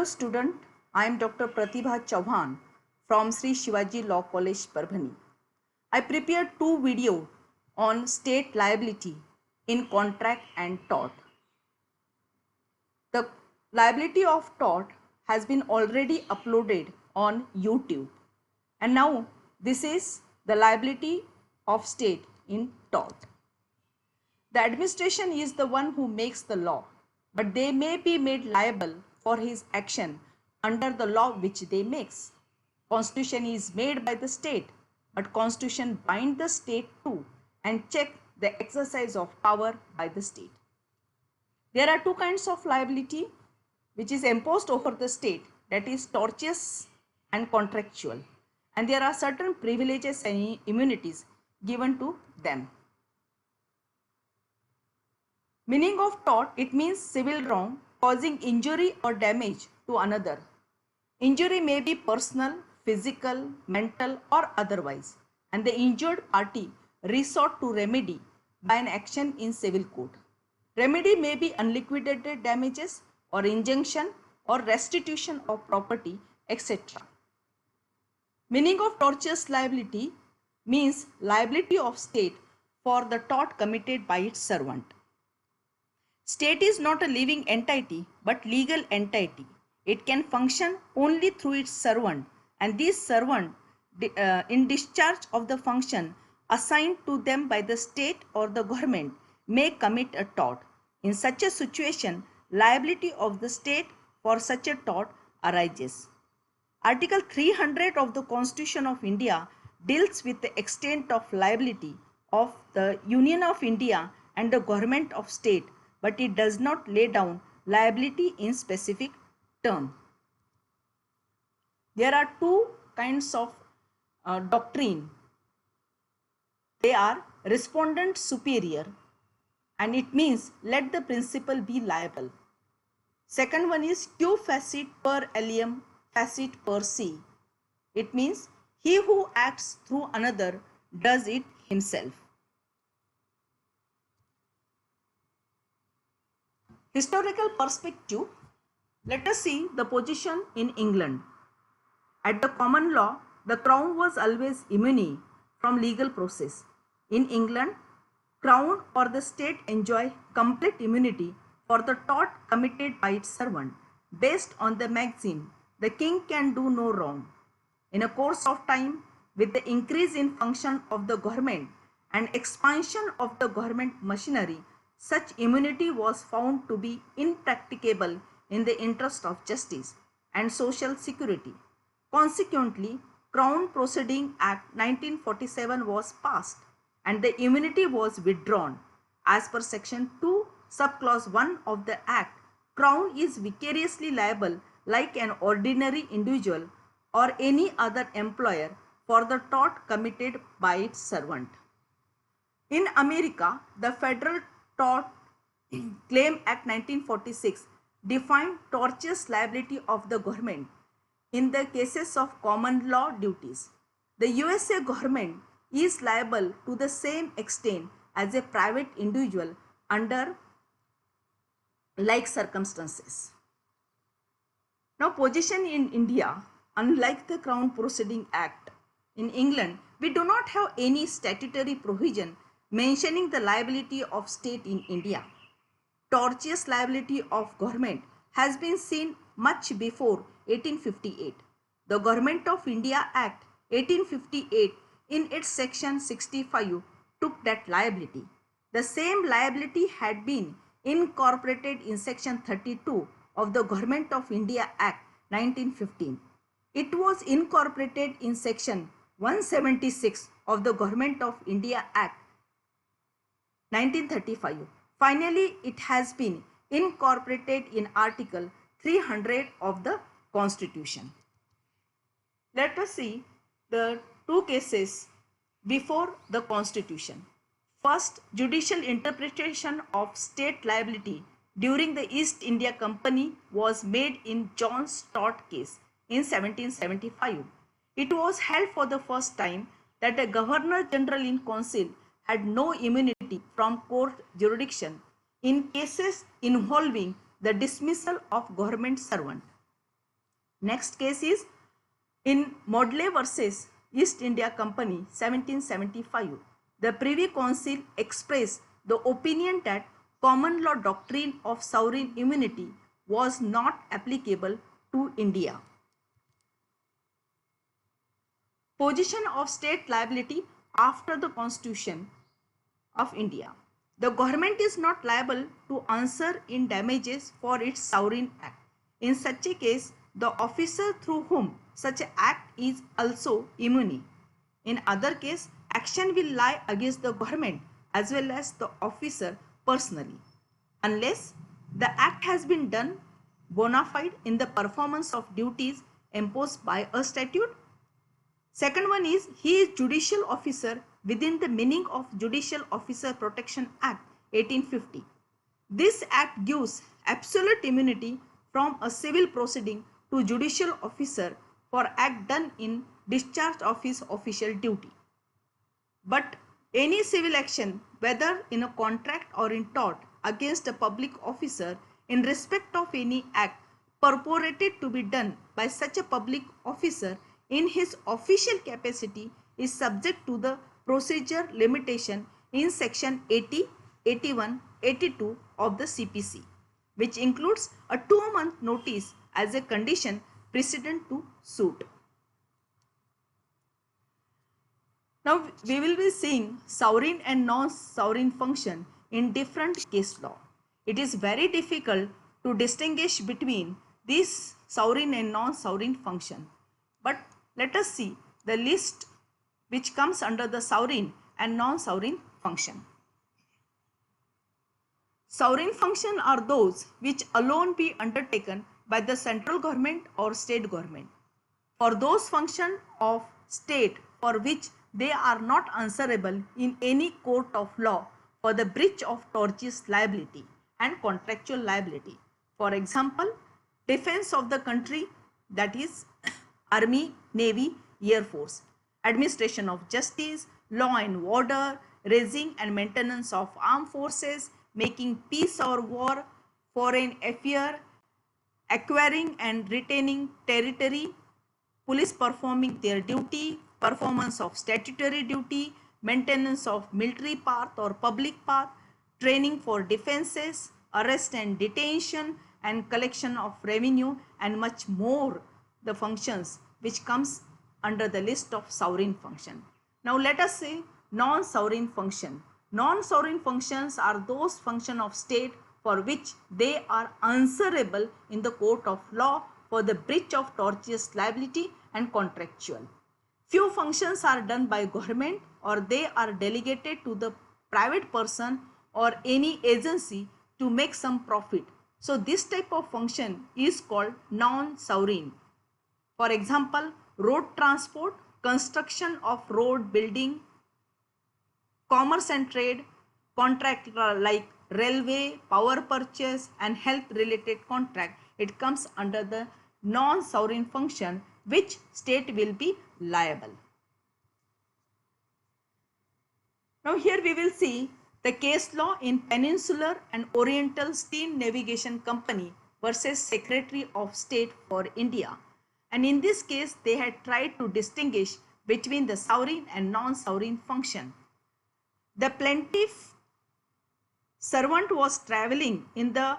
Hello student, I am Dr. Pratibha Chauhan from Sri Shivaji Law College, Parbhani. I prepared two videos on state liability in contract and tort. The liability of tort has been already uploaded on YouTube, and now this is the liability of state in tort. The administration is the one who makes the law, but they may be made liable for his action under the law which they makes. Constitution is made by the state, but constitution bind the state too and check the exercise of power by the state. There are two kinds of liability which is imposed over the state, that is tortious and contractual, and there are certain privileges and immunities given to them. Meaning of tort, it means civil wrong causing injury or damage to another. Injury may be personal, physical, mental or otherwise, and the injured party resort to remedy by an action in civil court. Remedy may be unliquidated damages or injunction or restitution of property, etc. Meaning of tortious liability means liability of state for the tort committed by its servant. State is not a living entity but legal entity. It can function only through its servant, and this servant in discharge of the function assigned to them by the state or the government may commit a tort. In such a situation, liability of the state for such a tort arises. Article 300 of the Constitution of India deals with the extent of liability of the Union of India and the government of state, but it does not lay down liability in specific term. There are two kinds of doctrine. They are respondent superior, and it means let the principal be liable. Second one is Q facit per alium facit per se. It means he who acts through another does it himself. Historical perspective, let us see the position in England. At the common law, the crown was always immune from legal process. In England, crown or the state enjoy complete immunity for the tort committed by its servant, based on the maxim, the king can do no wrong. In a course of time, with the increase in function of the government and expansion of the government machinery, such immunity was found to be impracticable in the interest of justice and social security. Consequently, Crown Proceeding Act 1947 was passed and the immunity was withdrawn. As per section 2, subclause 1 of the Act, Crown is vicariously liable like an ordinary individual or any other employer for the tort committed by its servant. In America, the Federal Tort Claim Act 1946 defined tortious liability of the government in the cases of common law duties. The USA government is liable to the same extent as a private individual under like circumstances. Now, position in India, unlike the Crown Proceeding Act, in England, we do not have any statutory provision mentioning the liability of state in India. Tortious liability of government has been seen much before 1858. The Government of India Act 1858 in its section 65 took that liability. The same liability had been incorporated in section 32 of the Government of India Act 1915. It was incorporated in section 176 of the Government of India Act 1935. Finally, it has been incorporated in Article 300 of the Constitution. Let us see the two cases before the Constitution. First, judicial interpretation of state liability during the East India Company was made in John's tort case in 1775. It was held for the first time that a Governor General in Council had no immunity from court jurisdiction in cases involving the dismissal of government servant. Next case is in Modley versus East India Company 1775. The Privy Council expressed the opinion that common law doctrine of sovereign immunity was not applicable to India. Position of state liability after the Constitution of India. The government is not liable to answer in damages for its sovereign act. In such a case, the officer through whom such an act is also immune. In other case, action will lie against the government as well as the officer personally, unless the act has been done bona fide in the performance of duties imposed by a statute. Second one is he is judicial officer within the meaning of Judicial Officer Protection Act 1850. This act gives absolute immunity from a civil proceeding to judicial officer for act done in discharge of his official duty. But any civil action, whether in a contract or in tort, against a public officer in respect of any act purported to be done by such a public officer in his official capacity is subject to the procedure limitation in section 80, 81, 82 of the CPC, which includes a 2-month notice as a condition precedent to suit. Now we will be seeing sovereign and non-sovereign function in different case law. It is very difficult to distinguish between these sovereign and non-sovereign function. But let us see the list which comes under the sovereign and non-sovereign function. Sovereign function are those which alone be undertaken by the central government or state government. For those functions of state for which they are not answerable in any court of law for the breach of tortious liability and contractual liability. For example, defense of the country, that is Army, Navy, Air Force, administration of justice, law and order, raising and maintenance of armed forces, making peace or war, foreign affairs, acquiring and retaining territory, police performing their duty, performance of statutory duty, maintenance of military path or public path, training for defenses, arrest and detention, and collection of revenue, and much more the functions which comes under the list of sovereign function. Now let us say non-sovereign function. Non-sovereign functions are those functions of state for which they are answerable in the court of law for the breach of tortious liability and contractual. Few functions are done by government or they are delegated to the private person or any agency to make some profit. So this type of function is called non-sovereign. For example, road transport, construction of road building, commerce and trade, contract like railway, power purchase and health related contract. It comes under the non-sovereign function which state will be liable. Now here we will see the case law in Peninsular and Oriental Steam Navigation Company versus Secretary of State for India. And in this case, they had tried to distinguish between the sovereign and non-sovereign function. The plaintiff servant was traveling in the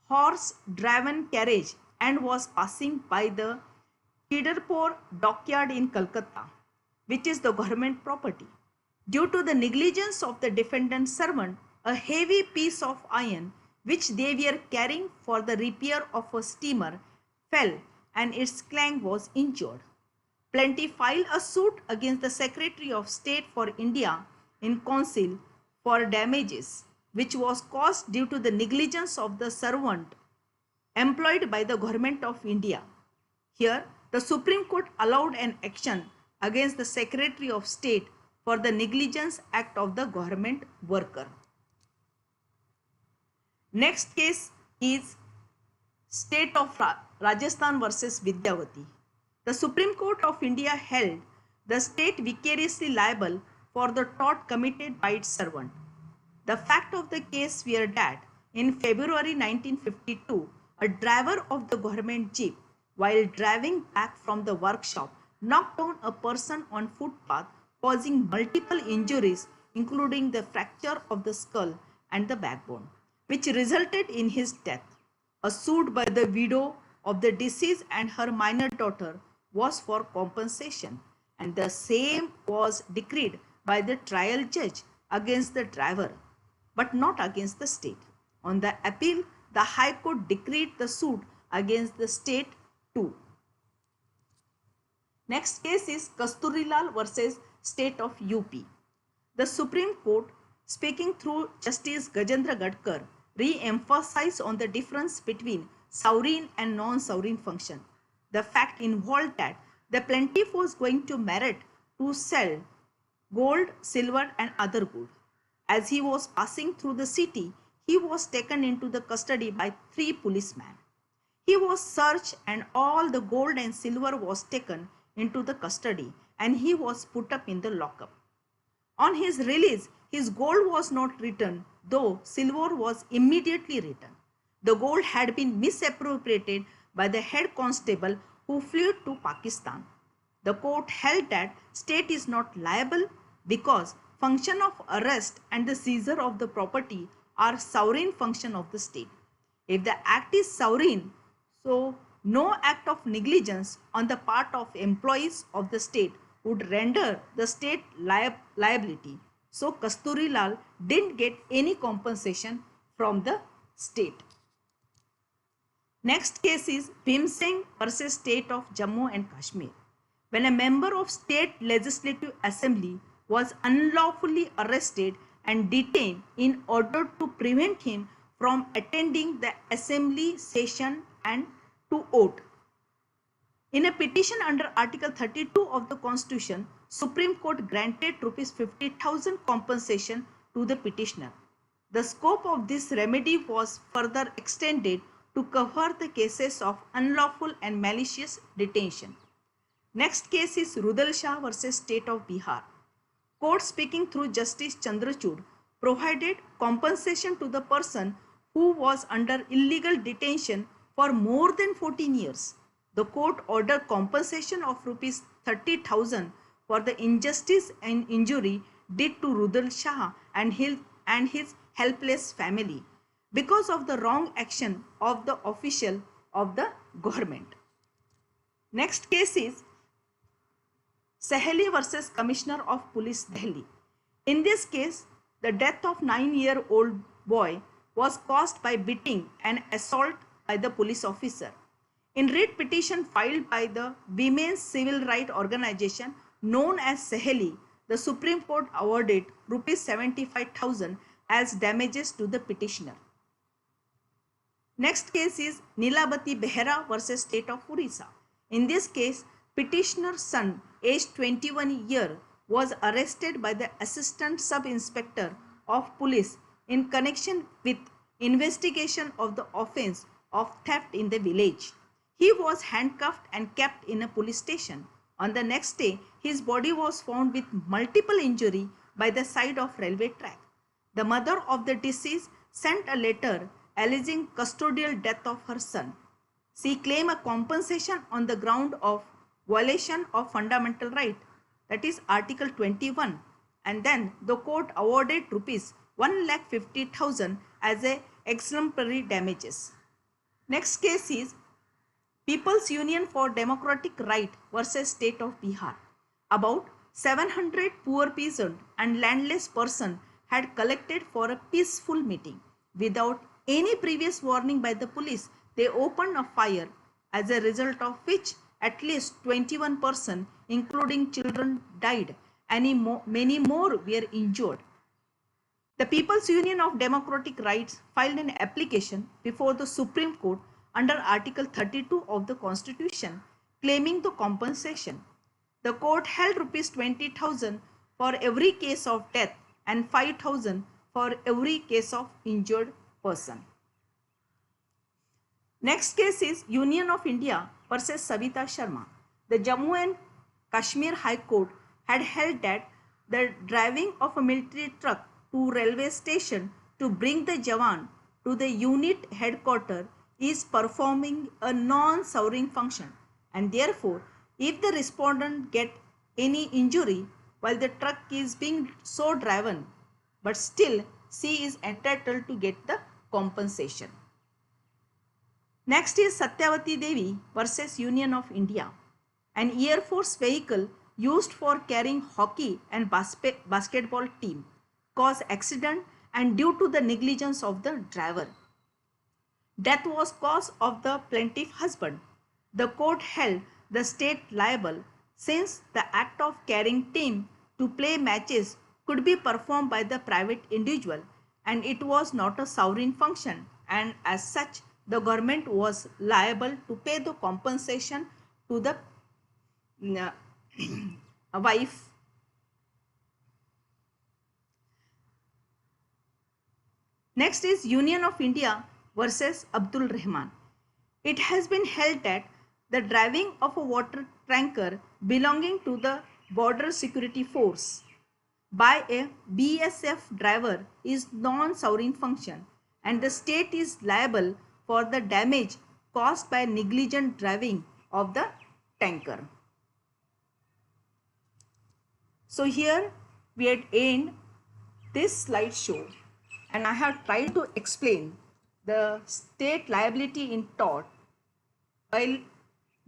horse-drawn carriage and was passing by the Kidarpur dockyard in Calcutta, which is the government property. Due to the negligence of the defendant servant, a heavy piece of iron which they were carrying for the repair of a steamer fell and its clank was injured. Plaintiff filed a suit against the Secretary of State for India in council for damages which was caused due to the negligence of the servant employed by the government of India. Here, the Supreme Court allowed an action against the Secretary of State for the negligence act of the government worker. Next case is State of Rajasthan versus Vidyavati. The Supreme Court of India held the state vicariously liable for the tort committed by its servant. The fact of the case were that in February 1952, a driver of the government jeep while driving back from the workshop, knocked down a person on footpath, causing multiple injuries, including the fracture of the skull and the backbone, which resulted in his death. A suit by the widow of the deceased and her minor daughter was for compensation, and the same was decreed by the trial judge against the driver, but not against the state. On the appeal, the High Court decreed the suit against the state too. Next case is Kasturilal versus State of UP. The Supreme Court, speaking through Justice Gajendra Gadkar, re-emphasized on the difference between sovereign and non-sovereign function. The fact involved that the plaintiff was going to Meerut to sell gold, silver and other goods. As he was passing through the city, he was taken into the custody by 3 policemen. He was searched and all the gold and silver was taken into the custody and he was put up in the lockup. On his release, his gold was not returned, though silver was immediately returned. The gold had been misappropriated by the head constable who fled to Pakistan. The court held that state is not liable because function of arrest and the seizure of the property are sovereign function of the state. If the act is sovereign, so no act of negligence on the part of employees of the state would render the state liability. So Kasturilal didn't get any compensation from the state. Next case is Bhim Singh versus State of Jammu and Kashmir. When a member of State Legislative Assembly was unlawfully arrested and detained in order to prevent him from attending the assembly session and to vote. In a petition under Article 32 of the Constitution, Supreme Court granted Rs 50,000 compensation to the petitioner. The scope of this remedy was further extended to cover the cases of unlawful and malicious detention. Next case is Rudal Shah versus State of Bihar. Court, speaking through Justice Chandrachud, provided compensation to the person who was under illegal detention for more than 14 years. The court ordered compensation of Rs 30,000 for the injustice and injury did to Rudal Shah and his helpless family because of the wrong action of the official of the government. Next case is Saheli versus Commissioner of Police, Delhi. In this case, the death of 9-year-old boy was caused by beating and assault by the police officer. In writ petition filed by the Women's Civil Rights Organization known as Saheli, the Supreme Court awarded Rs 75,000 as damages to the petitioner. Next case is Nilabati Behera versus State of Orissa. In this case, petitioner's son, aged 21 years, was arrested by the Assistant Sub-Inspector of Police in connection with investigation of the offence of theft in the village. He was handcuffed and kept in a police station. On the next day, his body was found with multiple injury by the side of railway track. The mother of the deceased sent a letter alleging custodial death of her son. She claimed a compensation on the ground of violation of fundamental right, that is Article 21, and then the court awarded Rs 1,50,000 as a exemplary damages. Next case is People's Union for Democratic Right versus State of Bihar. About 700 poor peasants and landless persons had collected for a peaceful meeting. Without any previous warning by the police, they opened a fire, as a result of which at least 21 persons, including children, died and many more were injured. The People's Union of Democratic Rights filed an application before the Supreme Court under Article 32 of the Constitution claiming the compensation. The court held Rs 20,000 for every case of death and 5,000 for every case of injured person. Next case is Union of India versus Savita Sharma. The Jammu and Kashmir High Court had held that the driving of a military truck to railway station to bring the Jawan to the unit headquarters is performing a non-sovereign function, and therefore if the respondent get any injury while the truck is being so driven, but still C is entitled to get the compensation. Next is Satyavati Devi versus Union of India. An Air Force vehicle used for carrying hockey and basketball team caused accident and due to the negligence of the driver. Death was cause of the plaintiff husband. The court held the state liable since the act of carrying team to play matches could be performed by the private individual and it was not a sovereign function, and as such the government was liable to pay the compensation to the wife. Next is Union of India versus Abdul Rahman. It has been held that the driving of a water tanker belonging to the Border Security Force by a BSF driver is non-sovereign function and the state is liable for the damage caused by negligent driving of the tanker. So here we had end this slideshow and I have tried to explain the state liability in tort while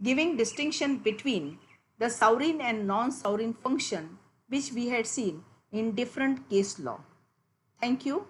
giving distinction between the sovereign and non-sovereign function which we had seen in different case law. Thank you.